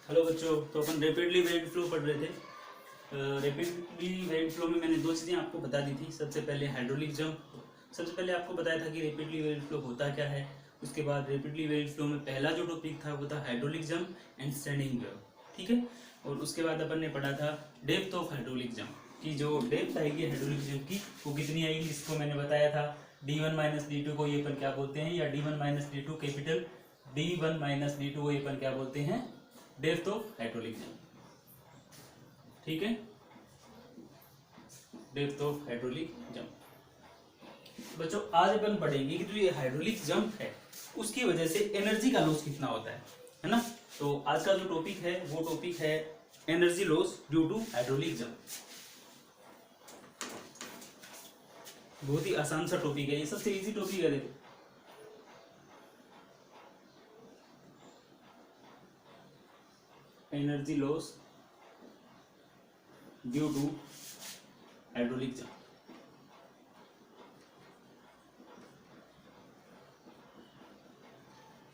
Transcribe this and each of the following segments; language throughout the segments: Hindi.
हेलो बच्चों, तो अपन रैपिडली वेरिएड फ्लो पढ़ रहे थे। रैपिडली वेरिएड फ्लो में मैंने दो चीज़ें आपको बता दी थी। सबसे पहले हाइड्रोलिक जंप, सबसे पहले आपको बताया था कि रैपिडली वेरिएड फ्लो होता क्या है। उसके बाद रैपिडली वेरिएड फ्लो में पहला जो टॉपिक था वो था hydraulic jump and standing wave, ठीक है। और उसके बाद अपन ने पढ़ा था डेप्थ ऑफ हाइड्रोलिक जंप की, जो डेप्थ आएगी हाइड्रोलिक जंप की वो कितनी आएगी, इसको मैंने बताया था d1 माइनस d2 को ये अपन क्या बोलते हैं, या d1 minus d2 capital d1 minus d2 को ये अपन क्या बोलते हैं, डेप्थ ऑफ हाइड्रोलिक जंप, ठीक है। डेप्थ ऑफ हाइड्रोलिक जंप बच्चों आज अपन पढ़ेंगे कि जो ये हाइड्रोलिक जंप है उसकी वजह से एनर्जी का लॉस कितना होता है ना। तो आज का जो टॉपिक है वो टॉपिक है energy loss due to hydraulic jump. बहुत ही आसान सा टॉपिक है, ये सबसे इजी टॉपिक है। देखो energy loss due to hydraulic jump.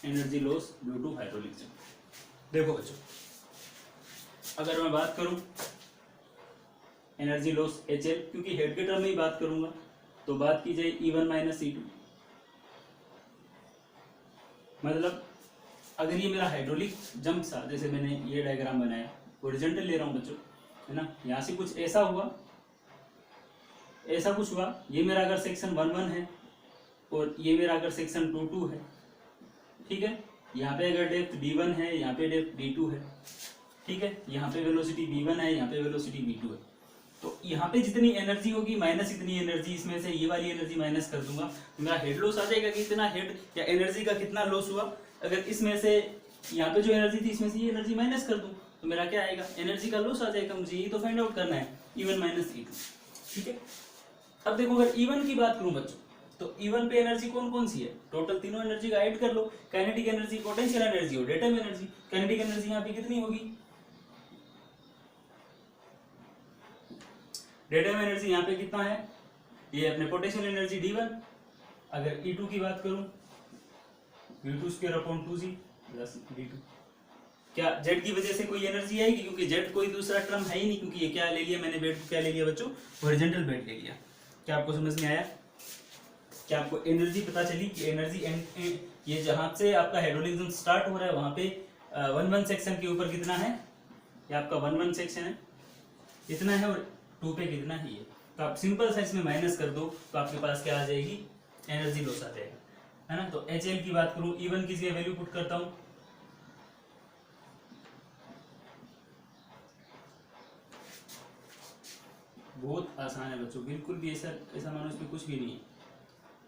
Energy loss due to hydraulic jump. देखो बच्चों, अगर मैं बात करूं एनर्जी लॉस HL, क्योंकि हेड के टर्म में ही बात करूंगा, तो बात की जाए E1 माइनस E2। मतलब अगर ये मेरा हाइड्रोलिक जंप था, जैसे मैंने ये डायग्राम बनाया, हॉरिजॉन्टल ले रहा हूं बच्चों, है ना। यहाँ से कुछ ऐसा हुआ, ऐसा कुछ हुआ, ये मेरा अगर सेक्शन 1-1 है और ये मेरा अगर सेक्शन 2-2 है, ठीक है। यहाँ पे अगर डेप्थ D1 है, यहाँ पे डेप्थ D2 है, ठीक है। यहाँ पे वेलोसिटी V1 है, यहाँ पे वेलोसिटी V2 है। तो यहाँ पे जितनी एनर्जी होगी माइनस इतनी एनर्जी, इसमें से ये वाली एनर्जी माइनस कर दूंगा तो मेरा हेड लॉस आ जाएगा कि इतना हेड या एनर्जी का कितना लॉस हुआ। अगर इसमें से यहाँ पे जो एनर्जी थी इसमें से ये एनर्जी माइनस कर दूं तो मेरा क्या आएगा, एनर्जी का लॉस आ जाएगा। मुझे ये तो फाइंड आउट करना है E1 माइनस E2, ठीक है। अब देखो अगर E1 की बात करूं बच्चों, तो E1 पे एनर्जी कौन कौन सी है, टोटल तीनों एनर्जी का ऐड कर लो। काइनेटिक एनर्जी, पोटेंशियल एनर्जी और डेटम एनर्जी। काइनेटिक एनर्जी यहाँ पे कितनी होगी, डेटम एनर्जी यहाँ पे कितना है, ये अपने पोटेंशियल एनर्जी D1। अगर E2 की बात करूं V2 square upon 2G plus D2। क्या जेड की वजह से कोई एनर्जी आएगी, क्योंकि जेड कोई दूसरा टर्म है ही नहीं, क्योंकि ये क्या ले लिया मैंने, बेड को क्या ले लिया बच्चों, हॉरिजॉन्टल बेड ले लिया। क्या आपको समझ में आया, क्या आपको एनर्जी पता चली कि एनर्जी ये जहां से आपका हाइड्रोलिक जंप स्टार्ट हो रहा है वहां पे 1-1 सेक्शन के ऊपर कितना है, ये आपका 1-1 सेक्शन है इतना है, और 2 पे कितना है ये। तो आप सिंपल सा इसमें माइनस कर दो तो आपके पास क्या आ जाएगी, एनर्जी लॉस आ जाएगा, है ना। तो HL की बात करूं, E1 की जगह वैल्यू पुट करता हूं, बहुत आसान है बच्चों, बिल्कुल भी ऐसा ऐसा मानो इसमें कुछ भी नहीं है।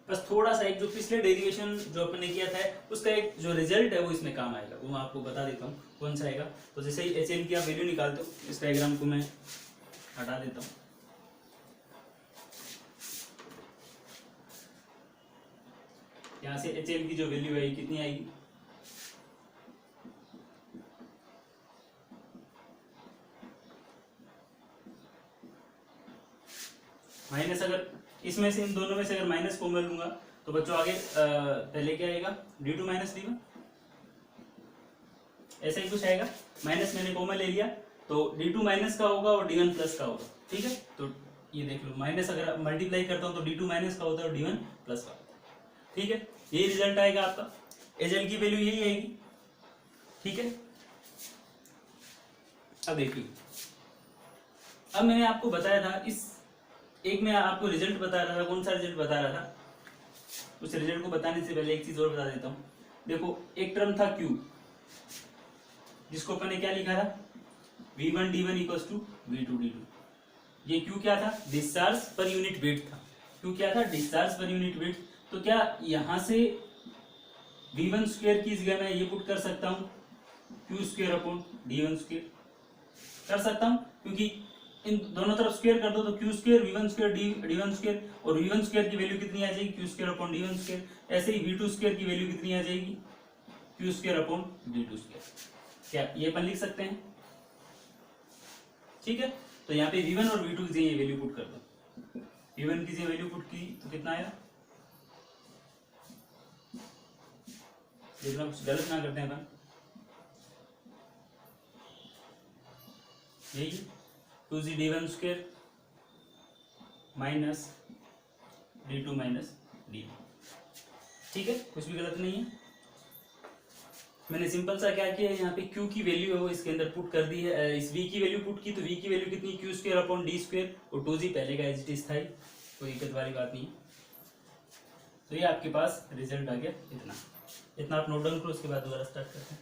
बस थोड़ा सा एक जो पिछले डेरिवेशन जो अपन ने किया था उसका एक जो रिजल्ट है वो इसमें काम आएगा, वो मैं आपको बता देता हूँ कौन सा आएगा। तो जैसे ही HL की आप वैल्यू निकाल दो, इस डायग्राम को मैं हटा देता हूँ। यहाँ से HL की जो वैल्यू आएगी कितनी आएगी, माइनस, अगर इसमें से इन दोनों में से अगर माइनस कॉमन लूंगा तो बच्चों आगे पहले क्या आएगा, D2 माइनस D1, ऐसा ही कुछ आएगा। माइनस मैंने कॉमन ले लिया तो D2 माइनस का होगा और D1 प्लस का होगा, ठीक है। तो ये देख लो, माइनस अगर मल्टीप्लाई करता हूँ तो D2 माइनस का होता है और D1 प्लस का होता है, ठीक है। यही रिजल्ट आएगा आपका, HL की वैल्यू यही आएगी, ठीक है। अब देखिए, अब मैंने आपको बताया था इस एक में आपको रिजल्ट बता रहा था, कौन सा रिजल्ट बता रहा था, उस रिजल्ट को बताने से पहले एक चीज और बता देता हूं। देखो एक टर्म था Q, जिसको अपन ने क्या लिखा था, V1 D1 equals to V2 D2। ये Q क्या था, डिस्चार्ज पर यूनिट वेट था। Q क्या था, डिस्चार्ज पर यूनिट वेट। तो क्या यहां से V1 स्क्वायर की जगह मैं ये पुट कर सकता हूं Q square upon D1 square, कर सकता हूं, क्योंकि इन दोनों तरफ स्क्वायर कर दो तो Q square V1 square D1 square, और V1 स्क्वायर की वैल्यू कितनी आ जाएगी, Q square upon D1 square. ऐसे ही V2 स्क्वायर की वैल्यू कितनी आ जाएगी, Q square upon D2 square. क्या ये अपन लिख सकते हैं, ठीक है। तो यहाँ पे V1 और V2 की जगह वैल्यू पुट कर दो, V1 की जगह वैल्यू पुट की तो कितना आया, देखना कुछ गलत ना करते हैं अपन, यही 2g d1 square minus d2 minus d1। ठीक है, कुछ भी गलत नहीं है। मैंने सिंपल सा क्या किया है, यहाँ पे q की वैल्यू है वो इसके अंदर पुट कर दी है। इस v की वैल्यू पुट की तो v की वैल्यू कितनी, q square upon d square, और 2g पहले का एज इट इज था, कोई दिक्कत वाली बात नहीं है। तो ये आपके पास रिजल्ट आ गया इतना। इतना आप नोट डाउन करो, उसके बाद दोबारा स्टार्ट करते हैं।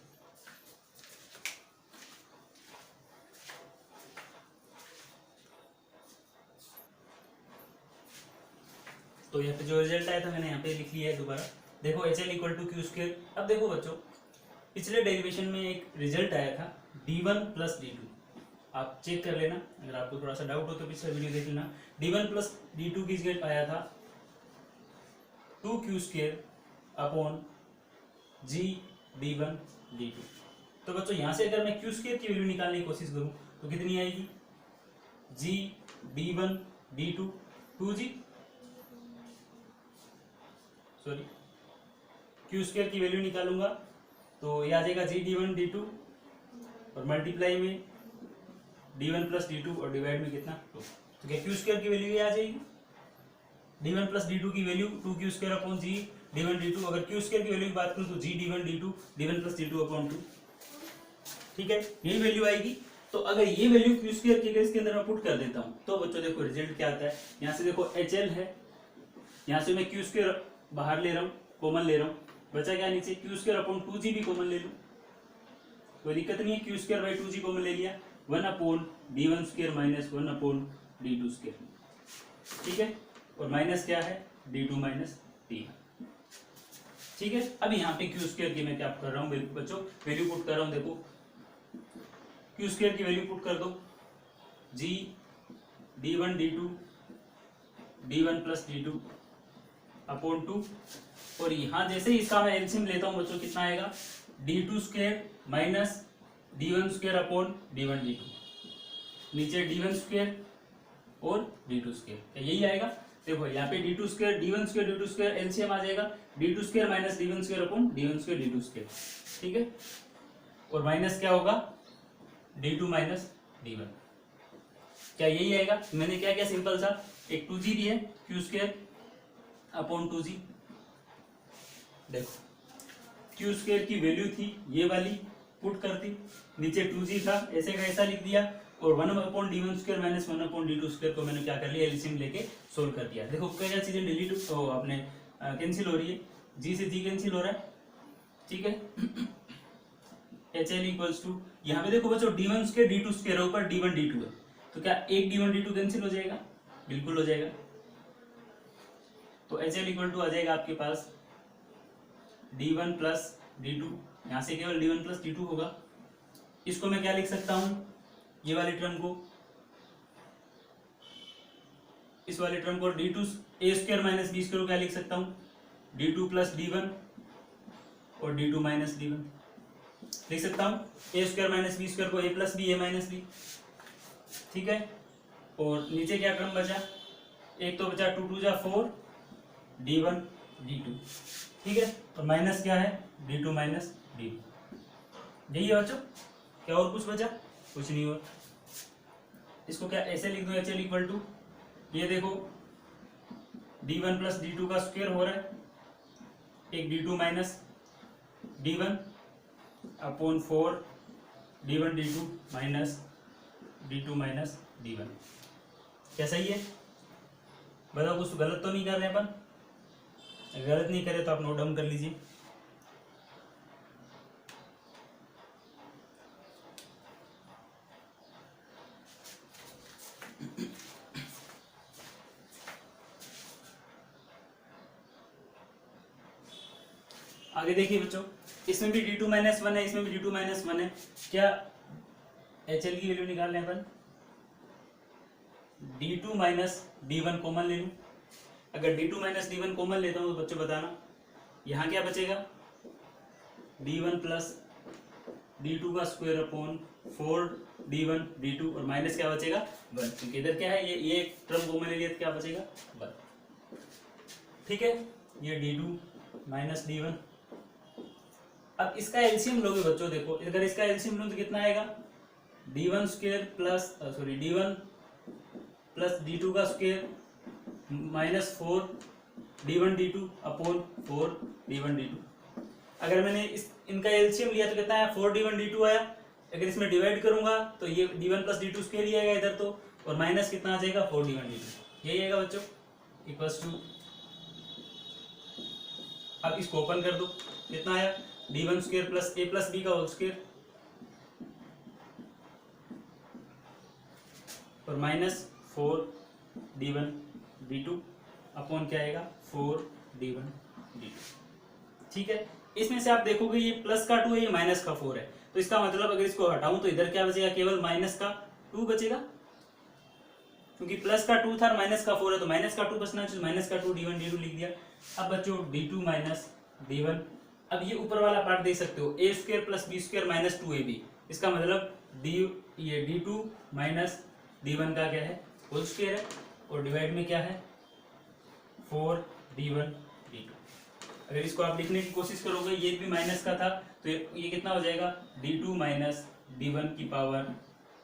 तो यहाँ पे जो रिजल्ट आया था मैंने यहाँ पे लिख लिया है दोबारा। देखो HL equal to Q square. अब देखो बच्चों, पिछले डेरिवेशन में एक रिजल्ट आया था d1 प्लस d2, आप चेक कर लेना, अगर आपको थोड़ा सा डाउट हो तो पिछला वीडियो देख लेना। d1 प्लस d2 की रिजल्ट आया था 2q square upon g d1 d2। तो बच्चों यहाँ से अगर मैं q स्क्वायर की वैल्यू निकालने की कोशिश करूँ तो कितनी आएगी, g d1 d2 2g, sorry q square की वैल्यू निकालूंगा तो ये आ जाएगा g d1 d2 और मल्टीप्लाई में d1 प्लस d2 और डिवाइड में कितना 2। तो क्या q स्क्वायर की वैल्यू ये आ जाएगी, d1 प्लस d2 की value 2q square upon g d1 d2। अगर q स्क्वायर की वैल्यू की बात करूं तो g d1 d2 d1 plus d2 upon 2। ठीक है, यही वैल्यू आएगी। तो अगर ये वैल्यू q स्क्वायर की इसके अंदर मैं पुट कर देता हूं तो बच्चों देखो रिजल्ट क्या आता है। यहाँ से देखो HL है, यहाँ से मैं q स्क्वायर बाहर ले रहा हूँ, कॉमन ले रहा हूँ, बचा क्या नीचे q स्क्वायर अपॉन 2g भी कॉमन ले लूँ, कोई दिक्कत नहीं है। q square by 2g common ले लिया, 1 upon d1 square minus 1 upon d2 square. ठीक है, और माइनस क्या है d2 माइनस d1। ठीक है, अब यहाँ पे q स्क्वायर की मैं क्या कर रहा हूँ बच्चों, वैल्यू पुट कर रहा हूँ। देखो q स्क्वायर की वैल्यू पुट कर दो, g d1 d2 d1 plus d2 upon 2, और यहाँ जैसे ही इसका मैं एलसीएम लेता हूँ बच्चों कितना आएगा, d2 square minus d1 square upon d1 d2, नीचे d1 स्क्वायर और d2 स्क्वायर, यही आएगा। देखो यहाँ पे d2 square d1 square d2 square LCM आ जाएगा d2 square minus d1 square upon d1 square d2 square. ठीक है, और माइनस क्या होगा d2 माइनस d1, क्या यही आएगा। मैंने क्या किया सिंपल सा, एक 2g दी है q स्क्वायर अपॉन 2g, देखो q स्क्वायर की वैल्यू थी ये वाली, पुट कर दी, नीचे 2g था ऐसे का ऐसा लिख दिया, और 1 upon d1 square minus 1 upon d2 square को मैंने क्या कर लिया, एलसीएम लेके सोल्व कर दिया। देखो क्या चीजें डिलीट तो आपने कैंसिल हो रही है, g से g कैंसिल हो रहा है। ठीक है, HL इक्वल्स टू, यहाँ पे देखो बच्चों d1 स्क्वायर d2 स्क्वायर है, ऊपर d1 d2 है, तो क्या एक d1 d2 कैंसिल हो जाएगा, बिल्कुल हो जाएगा। तो HL इक्वल टू आ जाएगा आपके पास d1 प्लस d2, यहाँ से केवल d1 प्लस d2 होगा। इसको मैं क्या लिख सकता हूँ, ये वाले टर्म को, इस वाले टर्म को d2 a square minus b square को क्या लिख सकता हूँ, d2 प्लस d1 और d2 माइनस d1 लिख सकता हूँ। a square minus b square को a plus b a minus b। ठीक है, और नीचे क्या टर्म बचा, एक तो बचा 2 2 जा 4 d1 d2। ठीक है, और माइनस क्या है d2 माइनस d2, यही है बच्चों। क्या और कुछ बचा, कुछ नहीं हुआ। इसको क्या ऐसे लिख दो, HL इक्वल टू, ये देखो d1 प्लस d2 का स्क्वायर हो रहा है, एक d2 minus d1 upon 4 d1 d2 minus d2 minus d1। क्या सही है, बताओ कुछ गलत तो नहीं कर रहे अपन, गलत नहीं करे तो आप नोट डाउन कर लीजिए। आगे देखिए बच्चों, इसमें भी d2 माइनस 1 है, इसमें भी d2 माइनस 1 है। क्या HL की वैल्यू निकाल रहे हैं अपन, d2 माइनस d1 कॉमन ले लूं। अगर d2 माइनस d1 कॉमन लेता हूं तो बच्चों बताना यहाँ क्या बचेगा, d1 प्लस d2 का स्क्वायर अपॉन 4 d1 d2, और माइनस क्या बचेगा 1, क्योंकि इधर क्या है ये एक टर्म कॉमन ले लिया तो क्या बचेगा 1। ठीक है, ये d2 माइनस d1। अब इसका एलसीएम लोगे बच्चों, देखो अगर इसका एलसीएम लूं तो कितना आएगा, d1 square plus d1 plus d2 का square minus 4 d1 d2 upon 4 d1 d2। अगर मैंने इनका एलसीएम लिया तो कितना है 4 d1 d2 आया। अगर इसमें डिवाइड करूंगा तो ये d1 प्लस d2 स्क्वायर ही आएगा इधर तो, और माइनस कितना आ जाएगा 4 d1 d2, यही आएगा बच्चों इक्वल्स टू। अब इसको ओपन कर दो, कितना आया d1 square plus a plus b का होल स्क्वायर और माइनस 4 d1 d2 अपॉन क्या आएगा 4 d1 d2। ठीक है, इसमें से आप देखोगे ये प्लस का 2 है, ये माइनस का 4 है, तो इसका मतलब अगर इसको हटाऊं तो इधर क्या बचेगा, केवल माइनस का 2 बचेगा, क्योंकि प्लस का 2 था माइनस का 4 है तो माइनस का 2 बचना चाहिए, माइनस का 2 d1 d2 लिख दिया। अब बच्चों d2 माइनस d1, अब ये ऊपर वाला पार्ट देख सकते हो a square plus b square minus 2ab, इसका मतलब ये d2 माइनस d1 का क्या है होल स्क्वायर है, और डिवाइड में क्या है 4 d1 d2। अगर इसको आप लिखने की कोशिश करोगे, ये भी माइनस का था तो ये कितना हो जाएगा d2 माइनस d1 की पावर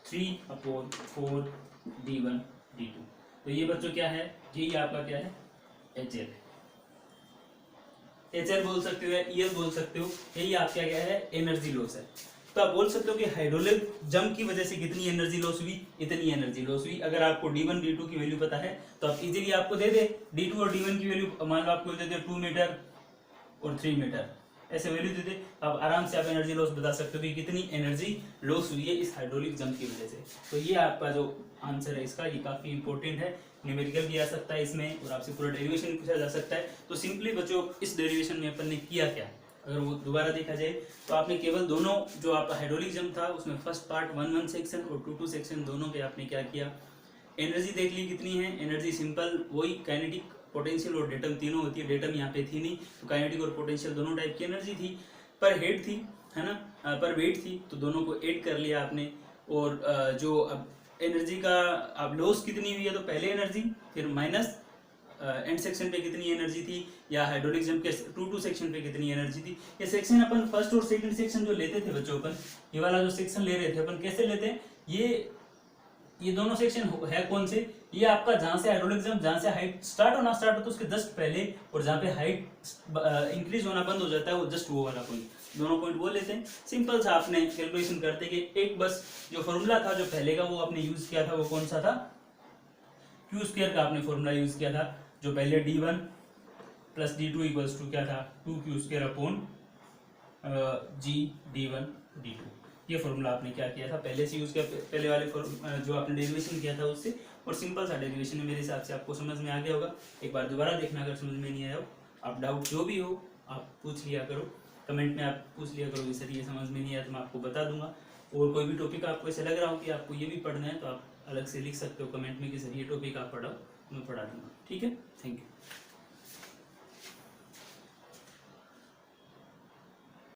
3 अपॉन 4 d1 d2। तो ये बच्चों क्या है, ये आपका क्या है HL, HL बोल सकते हो या EL बोल सकते हो, यही आपका क्या है एनर्जी लॉस है। तो आप बोल सकते हो कि हाइड्रोलिक जंप की वजह से कितनी एनर्जी लॉस हुई, इतनी एनर्जी लॉस हुई। अगर आपको d1 d2 की वैल्यू पता है तो आप इजीली आपको दे दे d2 और d1 की वैल्यू, मान लो आपको दे दे 2 मीटर और 3 मीटर, ऐसे वैल्यू दे दे, आप आराम से आप एनर्जी लॉस बता सकते हो कि कितनी एनर्जी लॉस हुई है इस हाइड्रोलिक जंप की वजह से। तो ये आपका जो आंसर है इसका, ये काफी इंपॉर्टेंट है, न्यूमेरिकल भी आ सकता है इसमें और आपसे पूरा डेरिवेशन पूछा जा सकता है। तो सिंपली बच्चों इस डेरिवेशन में अपन ने किया क्या, अगर वो दोबारा देखा जाए तो आपने केवल दोनों जो आपका हाइड्रोलिक जंप था उसमें फर्स्ट पार्ट 1-1 सेक्शन और 2-2 सेक्शन दोनों पे आपने क्या किया, एनर्जी देख ली कितनी है। एनर्जी सिंपल वही काइनेटिक पोटेंशियल और डेटम तीनों होती है, डेटम यहाँ पे थी नहीं तो काइनेटिक और पोटेंशियल दोनों टाइप की एनर्जी थी, पर हेड थी है ना, पर वेट थी, तो दोनों को ऐड कर लिया आपने। और जो अब एनर्जी का अब लॉस कितनी हुई है तो पहले एनर्जी फिर माइनस एंड सेक्शन पे कितनी एनर्जी थी, या हाइड्रोलिक जंप के 2-2 सेक्शन पे कितनी एनर्जी थी। ये सेक्शन अपन फर्स्ट और सेकंड सेक्शन जो लेते थे बच्चों, अपन ये वाला जो सेक्शन ले रहे थे अपन कैसे लेते हैं, ये दोनों सेक्शन है कौन से, ये आपका जहां से हाइड्रोलिक जंप जहां से हाइट स्टार्ट होना स्टार्ट होता है उसके जस्ट पहले, और जहां पे हाइट इंक्रीज होना बंद हो जाता है वो जस्ट वो वाला पॉइंट, दोनों पॉइंट वो लेते हैं। सिंपल सा आपने कैलकुलेशन करते कि एक बस जो फॉर्मूला था जो पहले का वो आपने यूज किया था, वो कौन सा था, क्यू स्क्वायर का आपने फॉर्मूला यूज किया था, जो पहले d1 plus d2 equals to क्या था 2q square upon g d1 d2। ये फॉर्मूला आपने क्या किया था पहले से यूज किया, पहले वाले जो आपने डेरिवेशन किया था उससे, और सिंपल सा डेरिवेशन मेरे हिसाब से आपको समझ में आ गया होगा। एक बार दोबारा देखना अगर समझ में नहीं आया हो, आप डाउट जो भी हो आप पूछ लिया करो, कमेंट में आप पूछ लिया करो कि सर ये समझ में नहीं आया तो मैं आपको बता दूंगा। और कोई भी टॉपिक आपको ऐसे लग रहा हो कि आपको ये भी पढ़ना है तो आप अलग से लिख सकते हो कमेंट में कि सर ये टॉपिक आप पढ़ाओ, मैं पढ़ा दूंगा। ठीक है, थैंक यू।